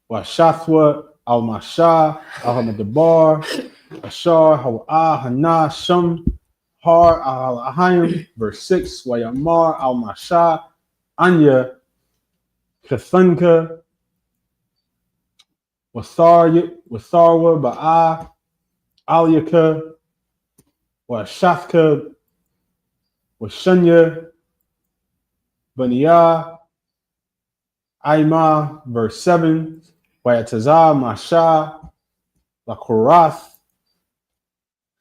Washathwa, Al Masha, Al Hamadabar, Ashar, Hawa, Hana, Shum, Har, Al Ahayim, verse 6, Wayamar, Al Masha, Anya, Kathunka, Watharwa, Ba'a, Alyaka, Washafka, Washunya, Baniah, Aima, verse 7, Wayatazah, Masha, Lakorath,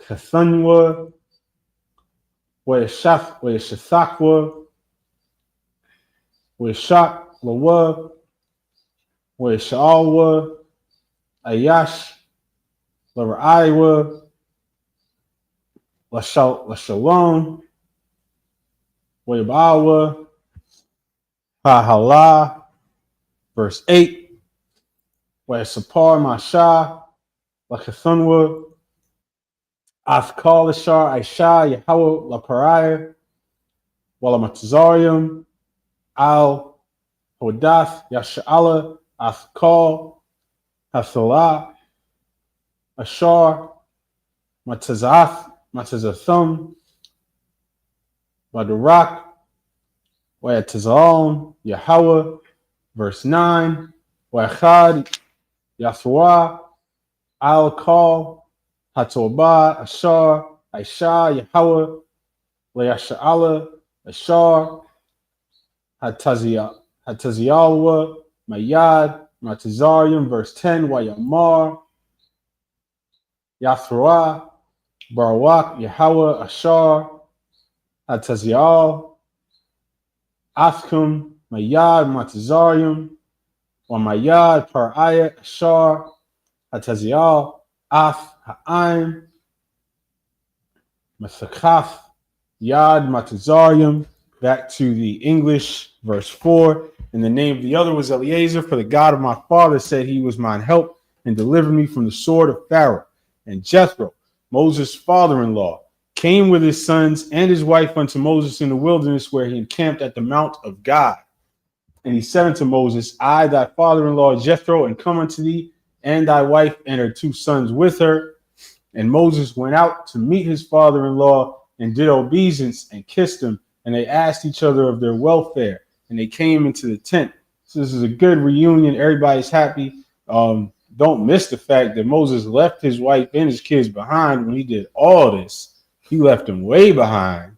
Kathunwa, Wayashathakwa, Wayashak, Lawa, Wayashalwa, Ayash, Laraiwa, Lashalom, Wayabawa, Hahala, verse 8, Wayasapar, Masha, Lakathunwa, Athkal, Ashar, Aisha, Yahweh, Lapariah, Walamatazarium, Al, Hodath, Yasha'ala, Athkal, Hathalah, Ashar, Matazathum, Madurak, Wayatazalm, Yahweh, verse 9, Wayachad, Yahweh, Al Kal, Hatobah, Ashar, Aisha, Yahweh, Leasha'ala, Ashar, Hatazialwa, Mayad, Matazarium, verse 10, Wayamar, Yathroah, Barawak, Yahweh, Ashar, Hatazial, Athkum, Mayad, Matazarium, or Mayad, Parayat, Ashar, Hatazial, Ath, Ha'aim, Mathakath, Yad, Matazarium, back to the English, verse 4. And the name of the other was Eliezer, for the God of my father said he was mine help and delivered me from the sword of Pharaoh. And Jethro, Moses' father-in-law, came with his sons and his wife unto Moses in the wilderness, where he encamped at the mount of God. And he said unto Moses, I, thy father-in-law Jethro, and come unto thee, and thy wife and her 2 sons with her. And Moses went out to meet his father-in-law and did obeisance and kissed him. And they asked each other of their welfare. And they came into the tent. So this is a good reunion. Everybody's happy. Don't miss the fact that Moses left his wife and his kids behind when he did all this. He left them way behind.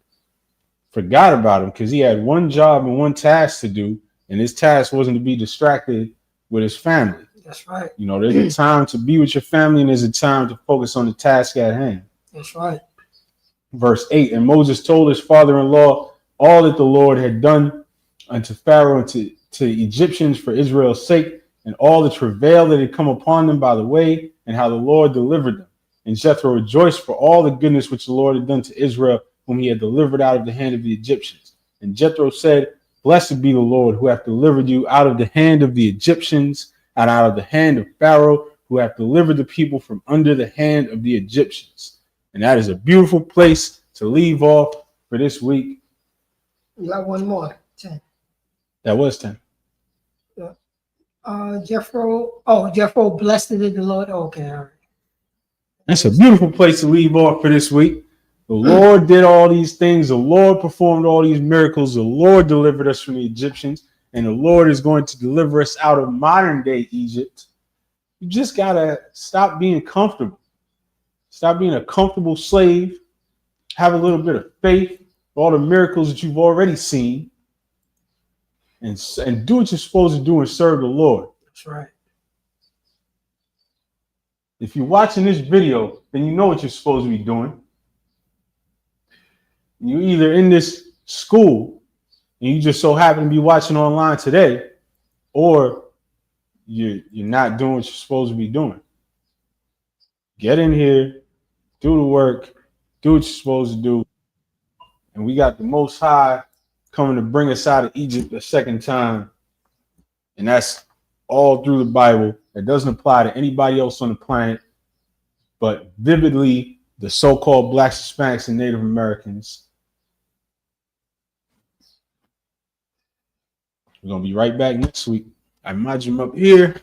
Forgot about him because he had one job and one task to do. And his task wasn't to be distracted with his family. That's right. You know, there's a time to be with your family and there's a time to focus on the task at hand. That's right. Verse 8, and Moses told his father-in-law all that the Lord had done unto Pharaoh and to the Egyptians for Israel's sake, and all the travail that had come upon them by the way, and how the Lord delivered them. And Jethro rejoiced for all the goodness which the Lord had done to Israel, whom he had delivered out of the hand of the Egyptians. And Jethro said, Blessed be the Lord, who hath delivered you out of the hand of the Egyptians, and out of the hand of Pharaoh, who hath delivered the people from under the hand of the Egyptians. And that is a beautiful place to leave off for this week. You got one more. 10. That was 10. Jethro, blessed is the Lord. Okay, all right. That's a beautiful place to leave off for this week. The Lord did all these things. The Lord performed all these miracles. The Lord delivered us from the Egyptians. And the Lord is going to deliver us out of modern day Egypt. You just got to stop being comfortable. Stop being a comfortable slave. Have a little bit of faith. All the miracles that you've already seen. And do what you're supposed to do and serve the Lord. That's right. If you're watching this video, then you know what you're supposed to be doing. You're either in this school and you just so happen to be watching online today, or you're not doing what you're supposed to be doing. Get in here, do the work, do what you're supposed to do. And we got the Most High coming to bring us out of Egypt a second time. And that's all through the Bible. It doesn't apply to anybody else on the planet, but vividly the so-called Blacks, Hispanics, and Native Americans. We're going to be right back next week. I imagine him up here.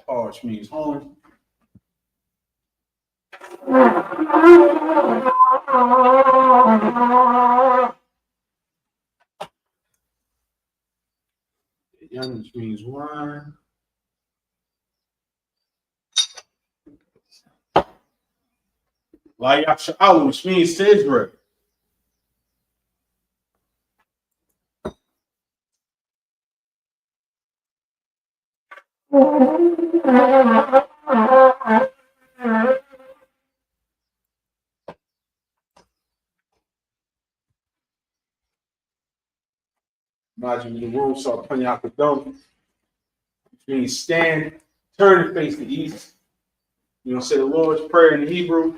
Which means home. Young, which means wine. La Yasha'Allah, which means to Israel. Imagine the room saw Panyakadum, which means stand, turn and face the east. You know, say the Lord's Prayer in Hebrew.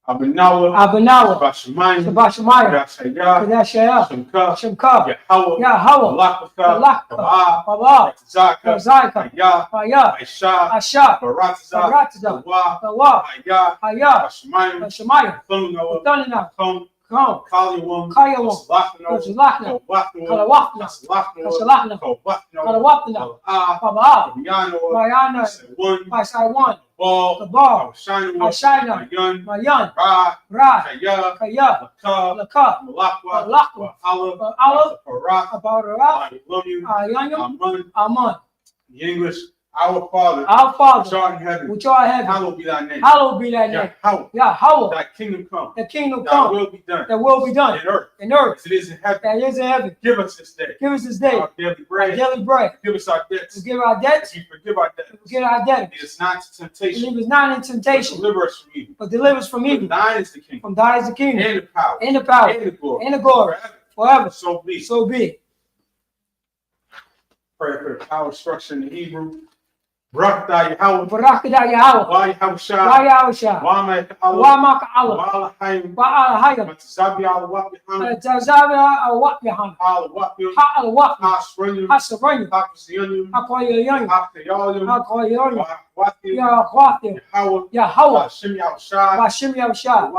Abanawa, Bashamayim, Kadashaya, Shemka, Yahweh, Balaka, Zaka, Aisha, Baratiza, Haya, Bashamayim, Thunna, Kaliawam, Kalawafna, Ball, Shina, Mayan, Ra, Kaya, Laka, Malakwa, Olive, Ayan, Aman. The English, our Father, which art in heaven, hallowed be thy name. Hallowed be thy name. Yahweh, thy kingdom come. The kingdom come. Thy will be done. That will be done. In earth. As it is in heaven. That is in heaven. Give us this day. Give us this day. Our daily bread. Our daily bread. Give us our debts. Forgive our debts. We forgive our debts. Forgive our debts. Lead us not into temptation. Lead us not into temptation. But deliver us from evil. But deliver us from evil. Thine is the kingdom. From thine is the kingdom. And the power. And the power. And the glory. And the glory. Forever. So be. So be. Pray for the power structure in the Hebrew. Barakda Yahweh, Barakda Yahweh, Wa Yahusha, Wa Yahusha, Wa Ma'ala, Wa Ma'ala, Wa Al-Hayim, Wa Al-Hayim, Matazabi Al-Waqbihan, Matazabi Al-Waqbihan, Al-Waqbihan, Al-Waqbihan, Ha-Sranyum, Ha-Sranyum, Ha-Koyayum, Ha-Koyayum, Ha-Koyayum, Ha-Koyayum, Ha-Koyayum, Yahweh, Yahweh, Hashem Yahusha, Hashem Yahusha,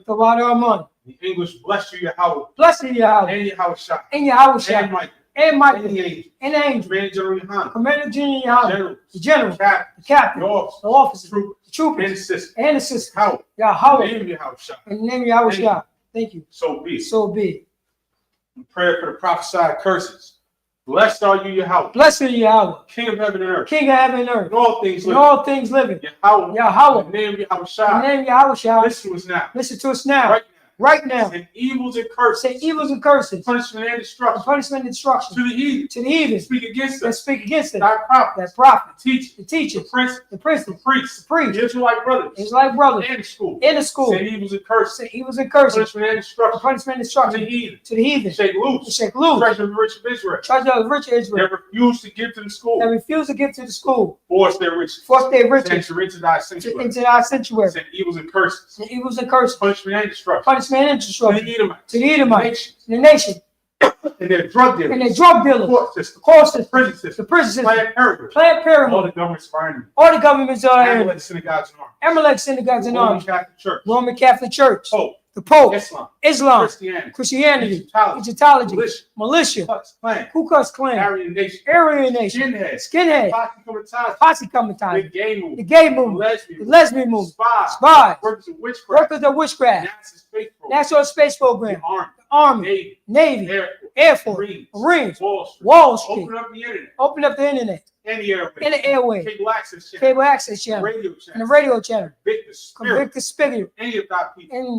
Tawara Aman. The English, bless you, Yahweh. Bless you, Yahweh. And Yahusha. And Yahusha. And Michael. And Michael, and the angel, Commander General Yohana, the general, the captain, the officer, the troopers, and the sister, Yahweh, in the name of Yahweh. Thank you. So be. So be. Prayer for the prophesied curses. Blessed are you, Yahweh. Blessed are you, Yahweh. King of heaven and earth. King of heaven and earth. And all things living. And all things living. Yahweh. Yahweh. In the name of Yahweh. In the name of Yahweh. Listen to us now. Listen to us now. Right now. Send evils and curses. Send evils and curses. Punishment and destruction. Punishment and destruction. To the heathen. To the heathen. Speak against us. Speak against us. Thy prophet. That prophet. The teacher. The prince. The prince. The priest. The priest. The Israelite brothers. Israelite brothers. In the school. In the school. Send evils and curses. Send evils and curses. Punishment and destruction. Punishment and destruction. To the heathen. To the heathen. Shake loose. Shake loose. Treasure of the rich of Israel. Treasure of the rich of Israel. That refuse to give to the school. That refuse to give to the school. Force their riches. Force their riches. Enter into thy sanctuary. Into thy sanctuary. Send evils and curses. Send evils and curses. Punishment and destruction. Punishment and destruction. To the Edomites, the nation, and their drug dealers, court system, prison system, Planned Parenthood, all the governments are enemies. All the governments are enemies. Amalek synagogues and armies. Amalek synagogues and armies. Roman Catholic Church. The Pope, Islam, Christianity, Egyptology, militia, Ku Klux Klan, Aryan Nation, Skinhead, Posse Comitatus, the gay movement, the lesbian movement, spies, workers of witchcraft, National Space Program, Army, Navy, Air Force, Marines, Wall Street, open up the internet. In the airway, cable access channel, and the radio channel, convict the spirit, and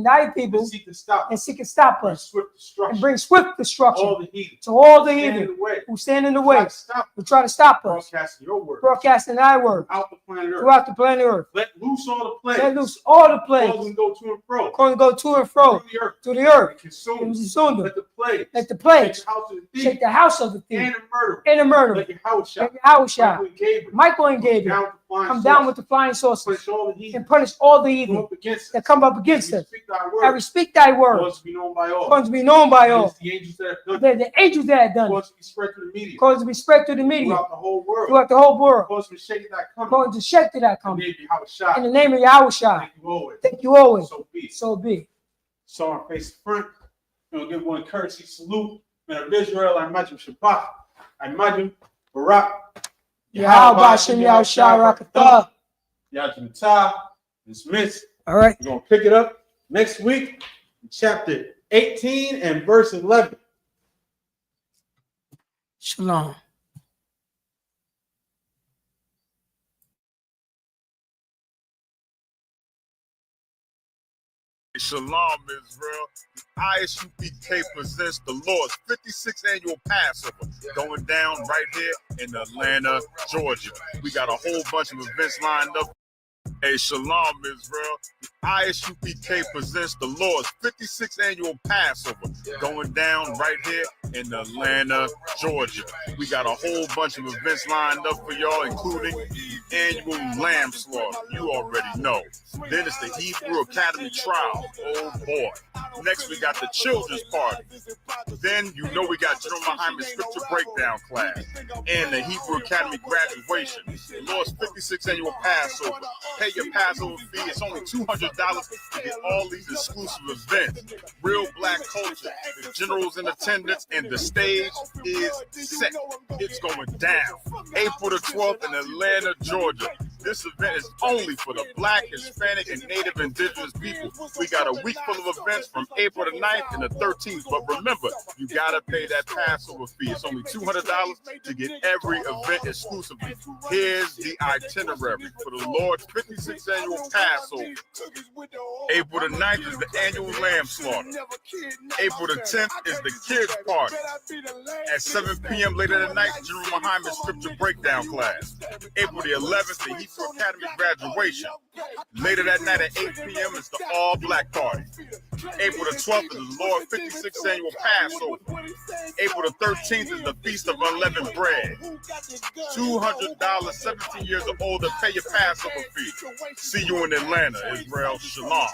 thy people, and seek to stop us, and bring swift destruction to all the heathen who stand in the way, who try to stop us, broadcasting thy word throughout the planet Earth. Let loose all the plagues, causing go to and fro through the earth, and consume them. Let the plagues shake the house of the thief and the murderer. Let Yahweh Michael and Gabriel come down with the flying saucers and punish all the evil that come up against us. And we speak thy word. Cause to be known by all. They're the angels that have done it. Cause to be spread through the media. Throughout the whole world. Cause to shake to that come. In the name of Yahweh. Thank you always. So be. So I face the front. I'm going to give one courtesy salute. Man of Israel, I imagine Shabbat. I imagine Barak. Yahweh Hashem Yahushua Rakatah. Yajimtah. Dismissed. All right. We're going to pick it up next week, chapter 18 and verse 11. Shalom. Shalom, Israel. Isupk presents the Lord's 56th annual Passover going down right here in Atlanta, Georgia. We got a whole bunch of events lined up. Hey, Shalom, Israel. Isupk presents the Lord's 56th annual Passover going down right here in Atlanta, Georgia. We got a whole bunch of events lined up for y'all, including the annual lamb slaughter. You already know. Then it's the Hebrew Academy trial. Oh boy. Next, we got the children's party. Then you know we got General Muhammad's scripture breakdown class and the Hebrew Academy graduation. The Lord's 56th annual Passover. Pay your Passover fee. It's only $200 to get all these exclusive events. Real black culture. The general's in attendance and the stage is set. It's going down. April the 12th in Atlanta, Georgia. This event is only for the Black, Hispanic, and Native Indigenous people. We got a week full of events from April the 9th and the 13th. But remember, you got to pay that Passover fee. It's only $200 to get every event exclusively. Here's the itinerary for the Lord's 56th annual Passover. April the 9th is the annual lamb slaughter. April the 10th is the kids' party. At 7 p.m. later that night, General Muhammad's scripture breakdown class. April the 11th, the Hebrew Academy graduation. Later that night at 8 p.m. is the all-black party. April the 12th is the Lord's 56th annual Passover. April the 13th is the Feast of Unleavened Bread. $200, 17 years or older, pay your Passover fee. See you in Atlanta, Israel. Shalom.